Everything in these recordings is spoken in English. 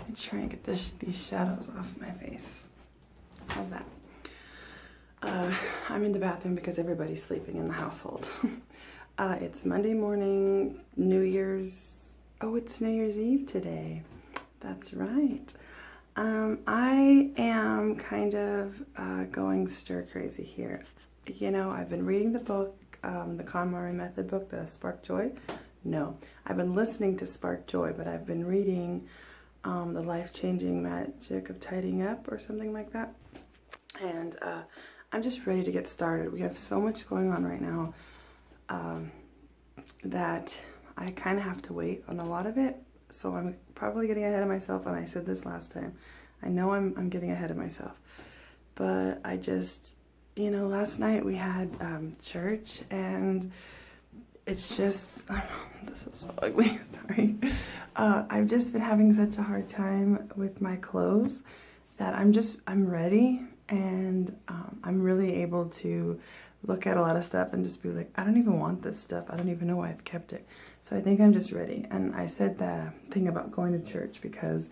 Let me try and get these shadows off my face. How's that? I'm in the bathroom because everybody's sleeping in the household. It's Monday morning, New Year's. Oh, it's New Year's Eve today. That's right. I am kind of going stir crazy here. You know, I've been reading the book, the Konmari method book, the Spark Joy. No, I've been listening to Spark Joy, but I've been reading the life-changing magic of tidying up or something like that. And I'm just ready to get started. We have so much going on right now that I kind of have to wait on a lot of it. So I'm probably getting ahead of myself, and I said this last time. I know I'm getting ahead of myself. But I just, you know, last night we had church, and it's just, this is so ugly, sorry. I've just been having such a hard time with my clothes that I'm ready, and I'm really able to look at a lot of stuff and just be like, I don't even want this stuff. I don't even know why I've kept it. So I think I'm just ready. And I said the thing about going to church because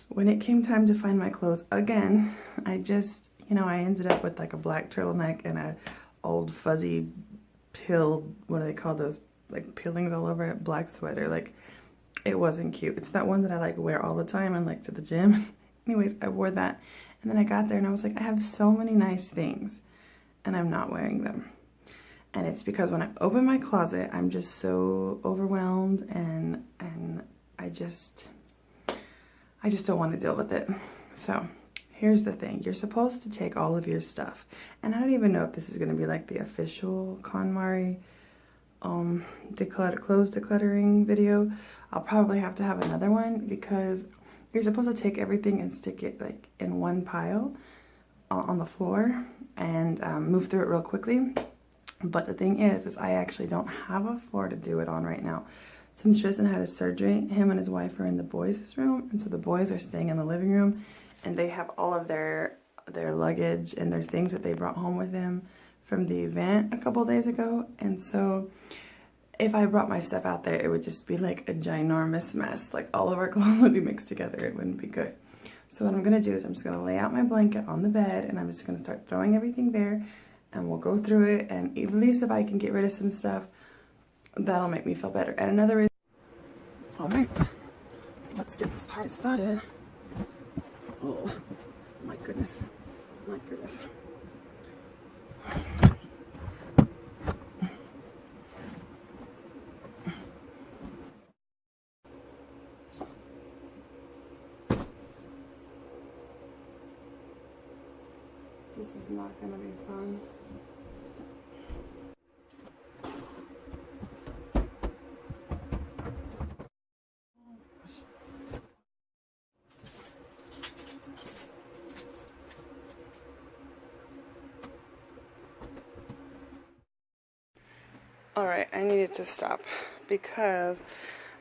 when it came time to find my clothes again, I just, you know, I ended up with like a black turtleneck and a old fuzzy what do they call those, like peelings all over it, black sweater. Like, it wasn't cute. It's that one that I like wear all the time and like to the gym. Anyways, I wore that, and then I got there and I was like, I have so many nice things and I'm not wearing them. And it's because when I open my closet, I'm just so overwhelmed, and I just don't want to deal with it. So here's the thing. You're supposed to take all of your stuff. And I don't even know if this is going to be like the official KonMari clothes decluttering video. I'll probably have to have another one because you're supposed to take everything and stick it like in one pile on the floor and move through it real quickly. But the thing is I actually don't have a floor to do it on right now. Since Tristan had his surgery, him and his wife are in the boys' room, and so the boys are staying in the living room, and they have all of their luggage and their things that they brought home with them from the event a couple days ago. And so if I brought my stuff out there, it would just be like a ginormous mess. Like all of our clothes would be mixed together. It wouldn't be good. So what I'm gonna do is I'm just gonna lay out my blanket on the bed, and I'm just gonna start throwing everything there, and we'll go through it. And at least if I can get rid of some stuff, that'll make me feel better. And another reason. All right, let's get this part started. Oh my goodness, my goodness. This is not gonna be fun. Alright, I needed to stop because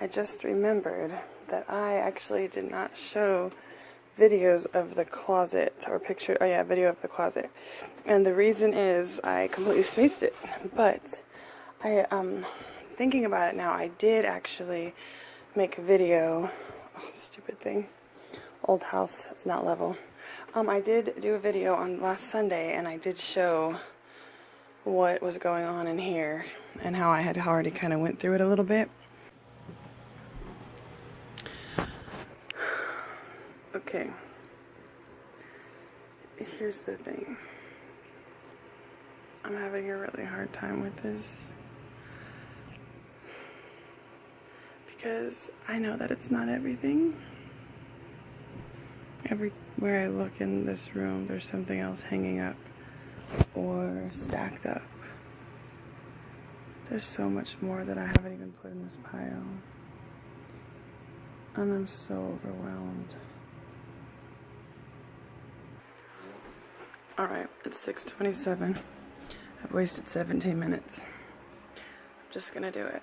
I just remembered that I actually did not show videos of the closet or picture. Oh yeah, video of the closet. And the reason is I completely spaced it. But I thinking about it now, I did actually make a video. Oh, stupid thing. Old house is not level. I did do a video on last Sunday, and I did show what was going on in here and how I had already kind of went through it a little bit. Okay, here's the thing. I'm having a really hard time with this because I know that it's not everything. Everywhere I look in this room, there's something else hanging up or stacked up. There's so much more that I haven't even put in this pile, and I'm so overwhelmed. Alright, it's 6:27. I've wasted 17 minutes. I'm just gonna do it.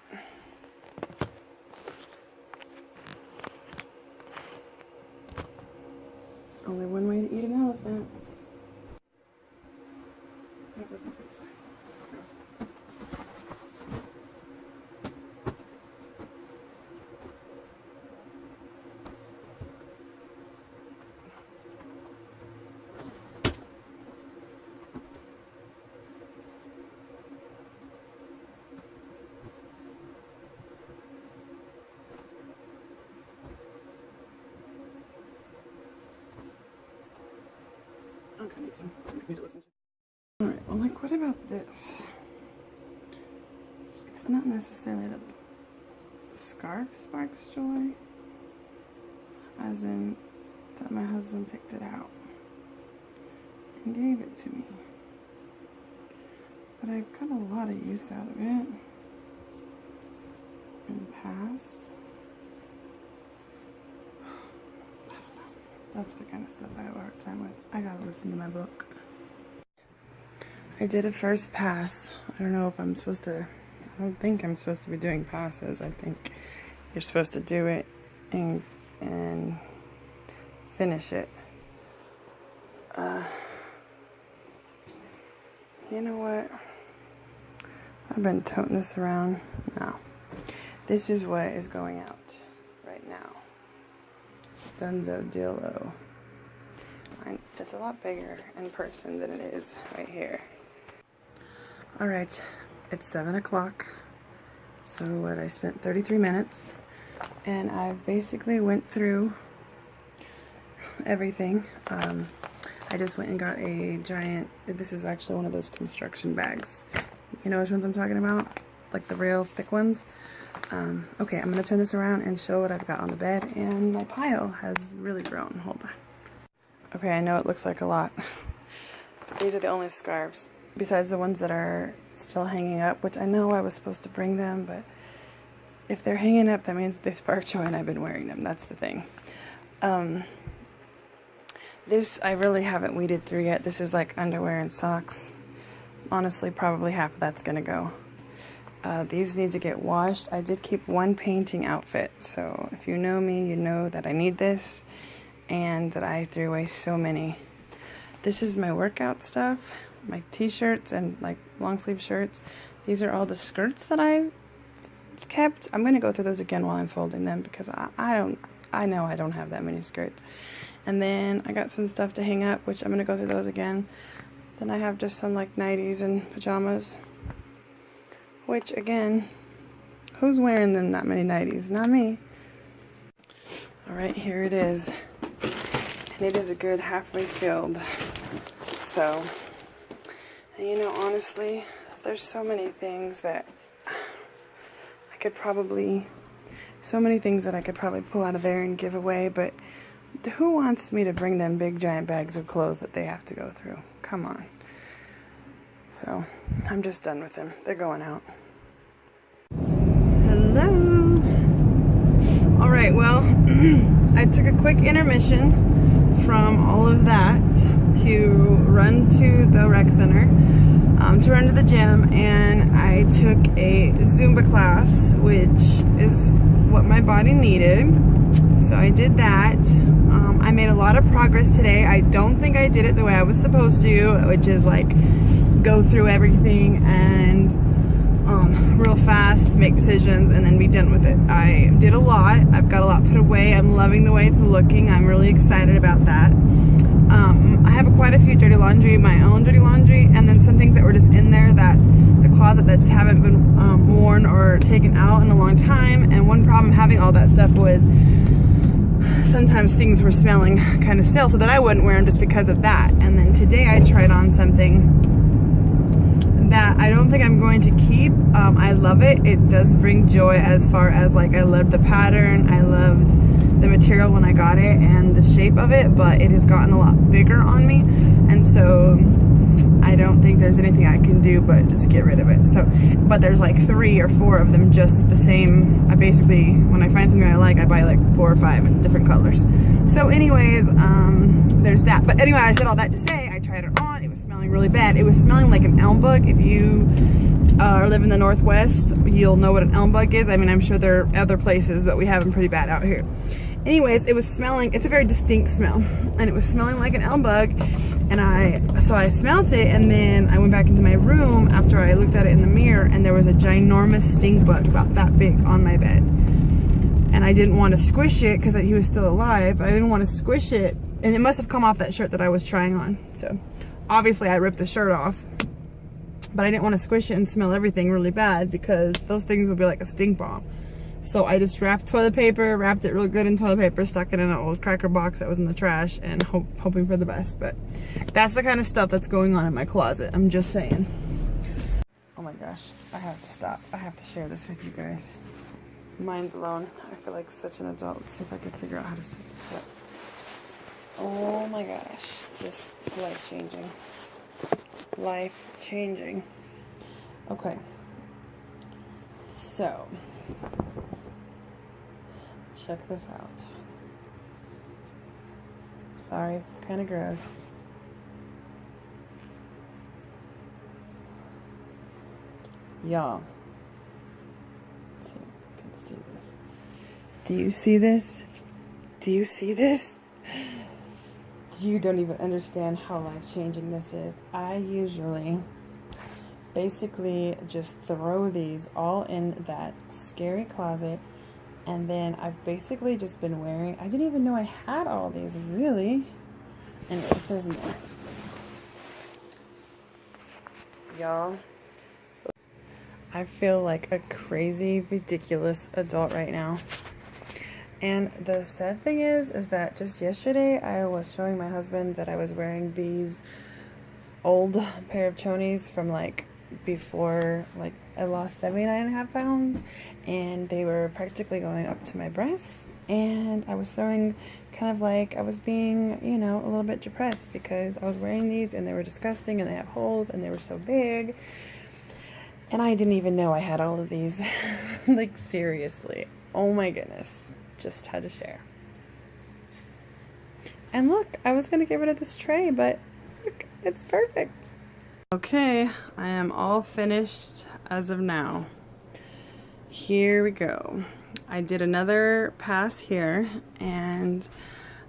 Only one way to eat an elephant. That doesn't say so. Okay, need some computer to listen to. Alright, well, like, what about this? It's not necessarily the scarf sparks joy, as in that my husband picked it out and gave it to me. But I've got a lot of use out of it in the past. I don't know. That's the kind of stuff I have a hard time with. I gotta listen to my book. I did a first pass. I don't know if I'm supposed to, I don't think I'm supposed to be doing passes. I think you're supposed to do it and finish it. You know what? I've been toting this around. No. This is what is going out right now. It's Dunzo Dillo. It's a lot bigger in person than it is right here. Alright, it's 7 o'clock. So what, I spent 33 minutes. And I basically went through everything. I just went and got a giant, this is actually one of those construction bags. You know which ones I'm talking about? Like the real thick ones. Okay, I'm going to turn this around and show what I've got on the bed. And my pile has really grown. Hold on. Okay, I know it looks like a lot. These are the only scarves, besides the ones that are still hanging up, which I know I was supposed to bring them, but if they're hanging up, that means they spark joy and I've been wearing them. That's the thing. This I really haven't weeded through yet. This is like underwear and socks. Honestly, probably half of that's gonna go. These need to get washed. I did keep one painting outfit, so if you know me, you know that I need this and that I threw away so many. This is my workout stuff, my t-shirts and like long sleeve shirts. These are all the skirts that I kept. I'm gonna go through those again while I'm folding them because I know I don't have that many skirts. And then I got some stuff to hang up, which I'm gonna go through those again. Then I have just some like nighties and pajamas, which again, who's wearing them that many nighties? Not me. All right, here it is. And it is a good halfway filled. So, and you know, honestly, there's so many things that I could probably pull out of there and give away, but who wants me to bring them big giant bags of clothes that they have to go through? Come on. So, I'm just done with them. They're going out. Hello. Alright, well, I took a quick intermission from all of that to run to the rec center, to run to the gym, and I took a Zumba class, which is what my body needed. So I did that. I made a lot of progress today. I don't think I did it the way I was supposed to, which is like go through everything and real fast, make decisions, and then be done with it. I did a lot. I've got a lot put away. I'm loving the way it's looking. I'm really excited about that. I have quite a few dirty laundry, my own dirty laundry, and then some things that were just in there that the closet that just haven't been worn or taken out in a long time. And one problem having all that stuff was sometimes things were smelling kind of stale, so that I wouldn't wear them just because of that. And then today I tried on something that I don't think I'm going to keep. I love it. It does bring joy as far as like I loved the pattern, I loved the material when I got it and the shape of it, but it has gotten a lot bigger on me, and so I don't think there's anything I can do but just get rid of it. So, but there's like 3 or 4 of them just the same. I basically, when I find something I like, I buy like 4 or 5 in different colors. So anyways, there's that. But anyway, I said all that to say, I tried it on. It was smelling really bad. It was smelling like an elm bug. If you live in the Northwest, you'll know what an elm bug is. I mean, I'm sure there are other places, but we have them pretty bad out here. Anyways, it was smelling, it's a very distinct smell, and it was smelling like an elm bug, and so I smelled it, and then I went back into my room after I looked at it in the mirror, and there was a ginormous stink bug about that big on my bed. And I didn't want to squish it because he was still alive. I didn't want to squish it, and it must have come off that shirt that I was trying on. So obviously I ripped the shirt off, but I didn't want to squish it and smell everything really bad because those things would be like a stink bomb. So I just wrapped toilet paper, wrapped it real good in toilet paper, stuck it in an old cracker box that was in the trash, and hoping for the best. But that's the kind of stuff that's going on in my closet. I'm just saying. Oh my gosh, I have to stop. I have to share this with you guys. Mind blown. I feel like such an adult. Let's see if I can figure out how to set this up. Oh my gosh, this is life-changing. Life-changing. Okay. So, check this out. Sorry, it's kind of gross. Y'all. Let's see if you can see this. Do you see this? Do you see this? You don't even understand how life-changing this is. I usually basically just throw these all in that scary closet, and then I've basically just been wearing, I didn't even know I had all these, really. Anyways, there's more. Y'all, I feel like a crazy, ridiculous adult right now. And the sad thing is that just yesterday I was showing my husband that I was wearing these old pair of chonies from like before like I lost 79.5 pounds, and they were practically going up to my breasts, and I was throwing kind of like I was being, you know, a little bit depressed because I was wearing these and they were disgusting and they have holes and they were so big, and I didn't even know I had all of these. Like, seriously, oh my goodness. Just had to share. And look, I was gonna get rid of this tray, but look, it's perfect. Okay, I am all finished as of now. Here we go. I did another pass here, and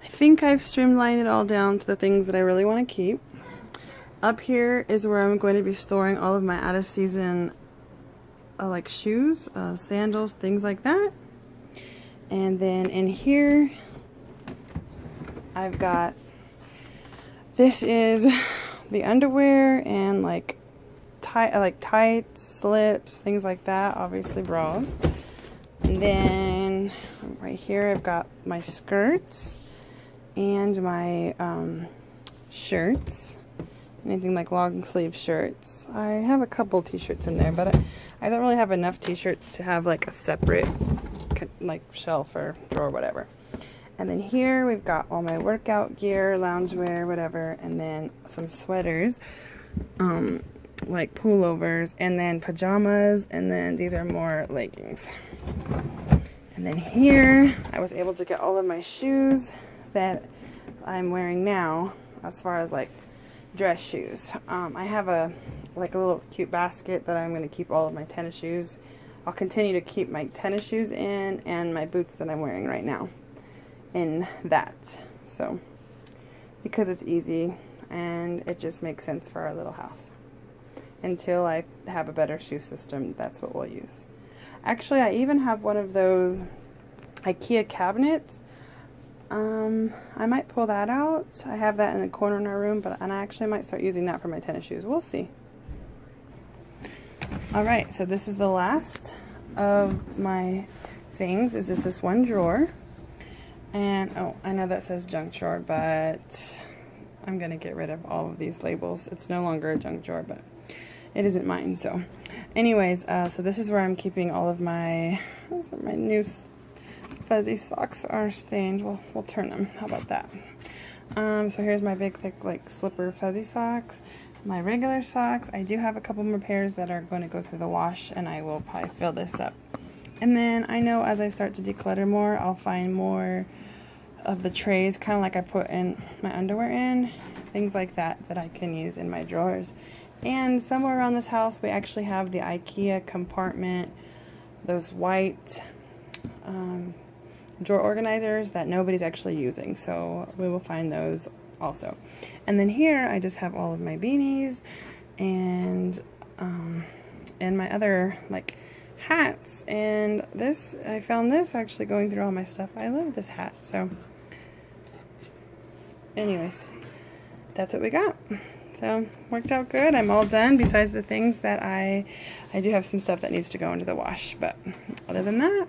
I think I've streamlined it all down to the things that I really want to keep. Up here is where I'm going to be storing all of my out of season like shoes, sandals, things like that. And then in here, I've got, this is the underwear and like tights, slips, things like that, obviously bras. And then right here, I've got my skirts and my shirts, anything like long sleeve shirts. I have a couple t-shirts in there, but I don't really have enough t-shirts to have like a separate like shelf or drawer, whatever. And then here we've got all my workout gear, loungewear, whatever, and then some sweaters, like pullovers, and then pajamas, and then these are more leggings. And then here I was able to get all of my shoes that I'm wearing now, as far as like dress shoes. I have a little cute basket that I'm going to keep all of my tennis shoes. I'll continue to keep my tennis shoes in, and my boots that I'm wearing right now in that. So, because it's easy and it just makes sense for our little house. Until I have a better shoe system, that's what we'll use. Actually, I even have one of those IKEA cabinets. I might pull that out. I have that in the corner in our room, and I actually might start using that for my tennis shoes. We'll see. Alright, so this is the last of my things. Is this one drawer. And, oh, I know that says junk drawer, but I'm going to get rid of all of these labels. It's no longer a junk drawer, but it isn't mine. So, anyways, so this is where I'm keeping all of my, my new fuzzy socks are stained. We'll turn them. How about that? So here's my big, thick, like, slipper fuzzy socks. My regular socks, I do have a couple more pairs that are going to go through the wash, and I will probably fill this up. And then I know as I start to declutter more, I'll find more of the trays, kind of like I put in my underwear in, things like that that I can use in my drawers. And somewhere around this house, we actually have the IKEA compartment, those white drawer organizers that nobody's actually using. So we will find those also. And then here I just have all of my beanies and my other like hats, and this, I found this actually going through all my stuff. I love this hat. So anyways, that's what we got. So worked out good. I'm all done, besides the things that I do have some stuff that needs to go into the wash, but other than that,